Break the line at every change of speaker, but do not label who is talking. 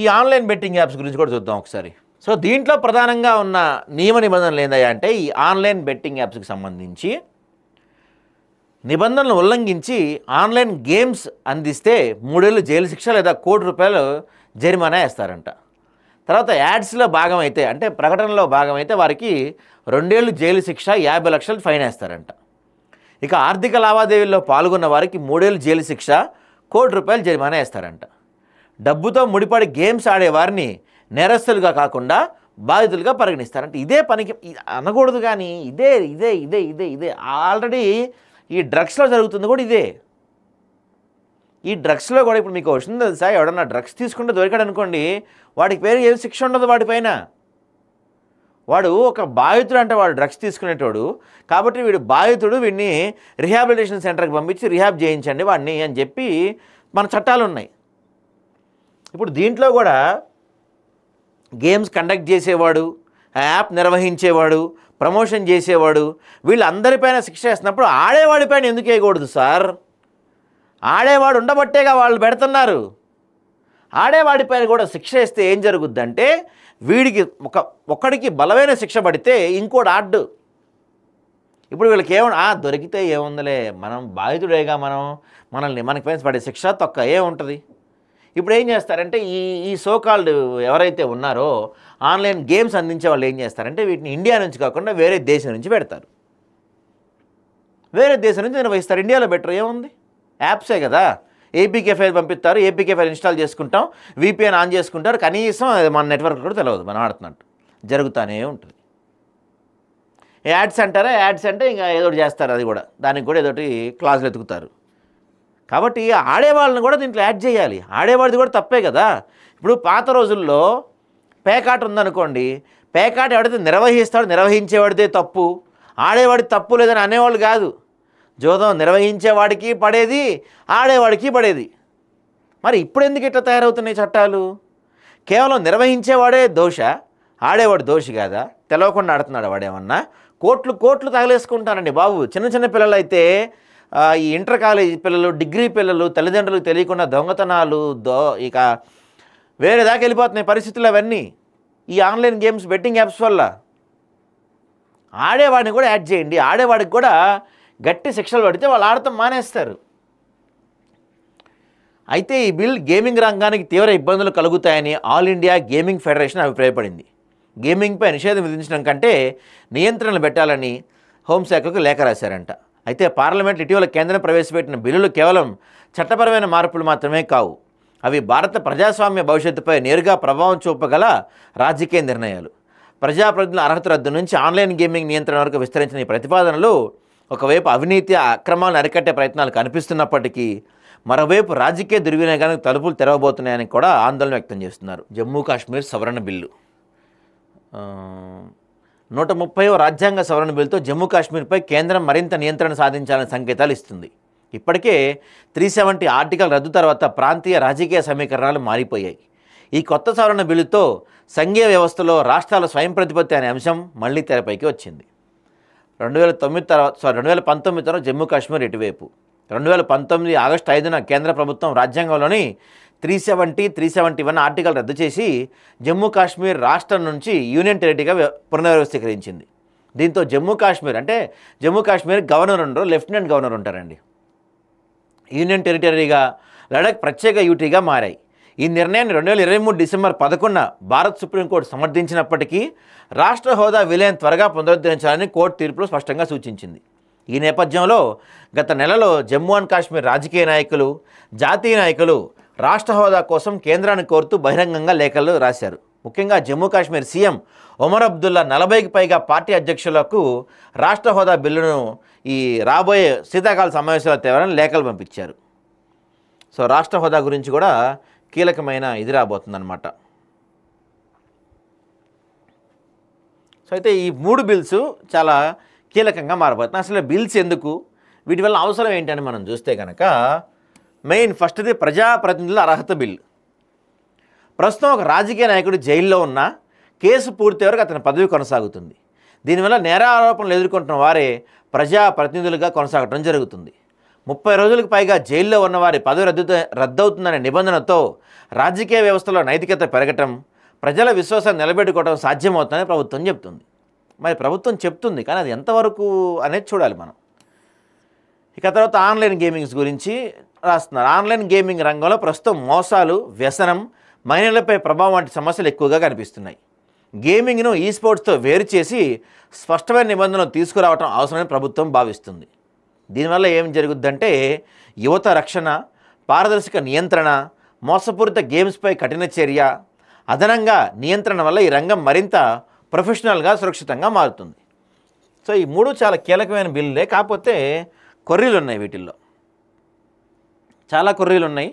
ఈ online betting apps గురించి కూడా చూద్దాం ఒకసారి. సో దీంట్లో ప్రధానంగా ఉన్న నియమ నిబంధనలు ఏందయ్యా అంటే, ఈ ఆన్లైన్ బెట్టింగ్ యాప్స్కి సంబంధించి నిబంధనలు ఉల్లంఘించి ఆన్లైన్ గేమ్స్ అందిస్తే 3 ఏళ్ళు జైలు శిక్ష లేదా ₹1,00,00,000 జరిమానా వేస్తారంట. తర్వాత యాడ్స్లో భాగమైతే, అంటే ప్రకటనలో భాగమైతే వారికి 2 ఏళ్ళు జైలు శిక్ష, 50 లక్షలు ఫైన్ వేస్తారంట. ఇక ఆర్థిక లావాదేవీల్లో పాల్గొన్న వారికి 3 ఏళ్ళు జైలు శిక్ష, ₹1,00,00,000 జరిమానా వేస్తారంట. డబ్బుతో ముడిపడి గేమ్స్ ఆడేవారిని నేరస్తులుగా కాకుండా బాధితులుగా పరిగణిస్తారంట. ఇదే పనికి అనకూడదు, కానీ ఇదే ఇదే ఇదే ఇదే ఇదే ఆల్రెడీ ఈ డ్రగ్స్లో జరుగుతుంది కూడా ఇదే. ఈ డ్రగ్స్లో కూడా ఇప్పుడు మీకు వస్తుంది తెలుసా, ఎవడన్నా డ్రగ్స్ తీసుకుంటే దొరికాడు అనుకోండి, వాడికి పేరు ఏం శిక్ష ఉండదు వాడిపైన. వాడు ఒక బాధితుడు అంటే వాడు డ్రగ్స్ తీసుకునేటోడు కాబట్టి వీడు బాధితుడు, వీడిని రిహాబిలిటేషన్ సెంటర్కి పంపించి రిహాబ్ చేయించండి వాడిని అని చెప్పి మన చట్టాలు ఉన్నాయి. ఇప్పుడు దీంట్లో కూడా గేమ్స్ కండక్ట్ చేసేవాడు, యాప్ నిర్వహించేవాడు, ప్రమోషన్ చేసేవాడు, వీళ్ళందరిపైన శిక్ష వేసినప్పుడు ఆడేవాడిపైన ఎందుకు వేయకూడదు సార్? ఆడేవాడు ఉండబట్టేగా వాళ్ళు పెడుతున్నారు. ఆడేవాడిపైన కూడా శిక్ష వేస్తే ఏం జరుగుద్దంటే, వీడికి ఒక్కడికి బలమైన శిక్ష పడితే ఇంకోటి ఆడ్డు. ఇప్పుడు వీళ్ళకి దొరికితే ఏముందిలే, మనం బాధితుడేగా, మనకి పైన పడే శిక్ష తొక్క ఏముంటుంది. ఇప్పుడు ఏం చేస్తారంటే, ఈ సోకాల్డ్ ఎవరైతే ఉన్నారో ఆన్లైన్ గేమ్స్ అందించే వాళ్ళు ఏం చేస్తారంటే, వీటిని ఇండియా నుంచి కాకుండా వేరే దేశం నుంచి పెడతారు, వేరే దేశం నుంచి నిర్వహిస్తారు. ఇండియాలో బెటర్ ఏముంది, యాప్సే కదా. ఏపీకే ఫైల్ పంపిస్తారు, ఏపీకే ఫైల్ ఇన్స్టాల్ చేసుకుంటాం, వీపీఎన్ ఆన్ చేసుకుంటారు, కనీసం మన నెట్వర్క్ కూడా తెలియదు మనం ఆడుతున్నట్టు, జరుగుతూనే ఉంటుంది. యాడ్స్ అంటారా, యాడ్స్ అంటే ఇంకా ఏదో చేస్తారు, అది కూడా దానికి కూడా ఏదోటి క్లాసులు ఎతుకుతారు. కాబట్టి ఆడేవాళ్ళని కూడా దీంట్లో యాడ్ చేయాలి. ఆడేవాడిది కూడా తప్పే కదా. ఇప్పుడు పాత రోజుల్లో పేకాట ఉందనుకోండి, పేకాట ఎవడైతే నిర్వహిస్తాడో నిర్వహించేవాడిదే తప్పు, ఆడేవాడి తప్పు లేదని అనేవాళ్ళు కాదు. జోదం నిర్వహించేవాడికి పడేది, ఆడేవాడికి పడేది. మరి ఇప్పుడు ఎందుకు ఇట్లా తయారవుతున్నాయి చట్టాలు? కేవలం నిర్వహించేవాడే దోష, ఆడేవాడు దోషి కాదా? తెలవకుండా ఆడుతున్నాడు వాడేమన్నా? కోట్లు తగలేసుకుంటానండి బాబు. చిన్న చిన్న పిల్లలు అయితే, ఈ ఇంటర్ కాలేజీ పిల్లలు, డిగ్రీ పిల్లలు, తల్లిదండ్రులకు తెలియకుండా దొంగతనాలు, ఇక వేరే దాకా వెళ్ళిపోతున్నాయి పరిస్థితులు అవన్నీ ఈ ఆన్లైన్ గేమ్స్ బెట్టింగ్ యాప్స్ వల్ల. ఆడేవాడిని కూడా యాడ్ చేయండి, ఆడేవాడికి కూడా గట్టి శిక్షలు పడితే వాళ్ళు ఆడటం మానేస్తారు. అయితే ఈ బిల్ గేమింగ్ రంగానికి తీవ్ర ఇబ్బందులు కలుగుతాయని ఆల్ ఇండియా గేమింగ్ ఫెడరేషన్ అభిప్రాయపడింది. గేమింగ్పై నిషేధం విధించడం కంటే నియంత్రణలు పెట్టాలని హోంశాఖకు లేఖ రాశారంట. అయితే పార్లమెంట్ ఇటీవల కేంద్రం ప్రవేశపెట్టిన బిల్లులు కేవలం చట్టపరమైన మార్పులు మాత్రమే కావు, అవి భారత ప్రజాస్వామ్య భవిష్యత్తుపై నేరుగా ప్రభావం చూపగల రాజకీయ నిర్ణయాలు. ప్రజాప్రతినిధుల అర్హత రద్దు నుంచి ఆన్లైన్ గేమింగ్ నియంత్రణ వరకు విస్తరించిన ఈ ప్రతిపాదనలు ఒకవైపు అవినీతి అక్రమాలను అరికట్టే ప్రయత్నాలు కనిపిస్తున్నప్పటికీ మరోవైపు రాజకీయ దుర్వినియోగానికి తలుపులు తెరవబోతున్నాయని కూడా ఆందోళన వ్యక్తం చేస్తున్నారు. జమ్మూ కాశ్మీర్ సవరణ బిల్లు 130వ రాజ్యాంగ సవరణ బిల్లుతో జమ్మూ కాశ్మీర్పై కేంద్రం మరింత నియంత్రణ సాధించాలని సంకేతాలు ఇస్తుంది. ఇప్పటికే 370 ఆర్టికల్ రద్దు తర్వాత ప్రాంతీయ రాజకీయ సమీకరణాలు మారిపోయాయి. ఈ కొత్త సవరణ బిల్లుతో సంఘీయ వ్యవస్థలో రాష్ట్రాల స్వయం ప్రతిపత్తి అనే అంశం మళ్లీ తెరపైకి వచ్చింది. 2019 తర్వాత జమ్మూ కాశ్మీర్ ఇటువైపు. 2019 ఆగస్టు 5న కేంద్ర ప్రభుత్వం రాజ్యాంగంలోని 371 ఆర్టికల్ రద్దు చేసి జమ్మూ కాశ్మీర్ రాష్ట్రం నుంచి యూనియన్ టెరిటరీగా పునర్వ్యవస్థీకరించింది. దీంతో జమ్మూ కాశ్మీర్ గవర్నర్ ఉండరు, లెఫ్టినెంట్ గవర్నర్ ఉంటారండి. యూనియన్ టెరిటరీగా లడాక్ ప్రత్యేక యూటీగా మారాయి. ఈ నిర్ణయాన్ని 2023 డిసెంబర్ 11న భారత్ సుప్రీంకోర్టు సమర్థించినప్పటికీ రాష్ట్ర హోదా విలయం త్వరగా పునరుద్ధరించాలని కోర్టు తీర్పులో స్పష్టంగా సూచించింది. ఈ నేపథ్యంలో గత నెలలో జమ్మూ అండ్ కాశ్మీర్ రాజకీయ నాయకులు, జాతీయ నాయకులు రాష్ట్ర హోదా కోసం కేంద్రాన్ని కోరుతూ బహిరంగంగా లేఖలు రాశారు. ముఖ్యంగా జమ్మూ కాశ్మీర్ సీఎం ఒమర్ అబ్దుల్లా 40కి పైగా పార్టీ అధ్యక్షులకు రాష్ట్ర హోదా బిల్లును ఈ రాబోయే శీతాకాల సమావేశాల తేవాలని లేఖలు పంపించారు. సో రాష్ట్ర హోదా గురించి కూడా కీలకమైన ఇది రాబోతుందన్నమాట. సో అయితే ఈ 3 బిల్స్ చాలా కీలకంగా మారబోతున్నాయి. అసలు బిల్స్ ఎందుకు, వీటి వల్ల అవసరం ఏంటని మనం చూస్తే కనుక మెయిన్ ఫస్ట్ది ప్రజాప్రతినిధుల అర్హత బిల్లు. ప్రస్తుతం ఒక రాజకీయ నాయకుడు జైల్లో ఉన్న కేసు పూర్తి వరకు అతని పదవి కొనసాగుతుంది. దీనివల్ల నేర ఆరోపణలు ఎదుర్కొంటున్న వారే ప్రజాప్రతినిధులుగా కొనసాగడం జరుగుతుంది. 30 రోజులకు పైగా జైల్లో ఉన్న వారి పదవి రద్దవుతుందనే నిబంధనతో రాజకీయ వ్యవస్థలో నైతికత పెరగటం, ప్రజల విశ్వాసాన్ని నిలబెట్టుకోవడం సాధ్యమవుతుందని ప్రభుత్వం చెప్తుంది. మరి ప్రభుత్వం చెప్తుంది, కానీ అది ఎంతవరకు అనేది చూడాలి మనం. ఇక తర్వాత ఆన్లైన్ గేమింగ్స్ గురించి రాస్తున్నారు. ఆన్లైన్ గేమింగ్ రంగంలో ప్రస్తుతం మోసాలు, వ్యసనం, మైనర్లపై ప్రభావం వంటి సమస్యలు ఎక్కువగా కనిపిస్తున్నాయి. గేమింగ్ను ఈ స్పోర్ట్స్తో వేరు చేసి స్పష్టమైన నిబంధనలు తీసుకురావడం అవసరమని ప్రభుత్వం భావిస్తుంది. దీనివల్ల ఏం జరుగుద్దంటే యువత రక్షణ, పారదర్శక నియంత్రణ, మోసపూరిత గేమ్స్పై కఠిన చర్య, అదనంగా నియంత్రణ వల్ల ఈ రంగం మరింత ప్రొఫెషనల్గా, సురక్షితంగా మారుతుంది. సో ఈ మూడు చాలా కీలకమైన బిల్లులే, కాకపోతే కొర్రీలు ఉన్నాయి, వీటిల్లో చాలా కొర్రీలు ఉన్నాయి.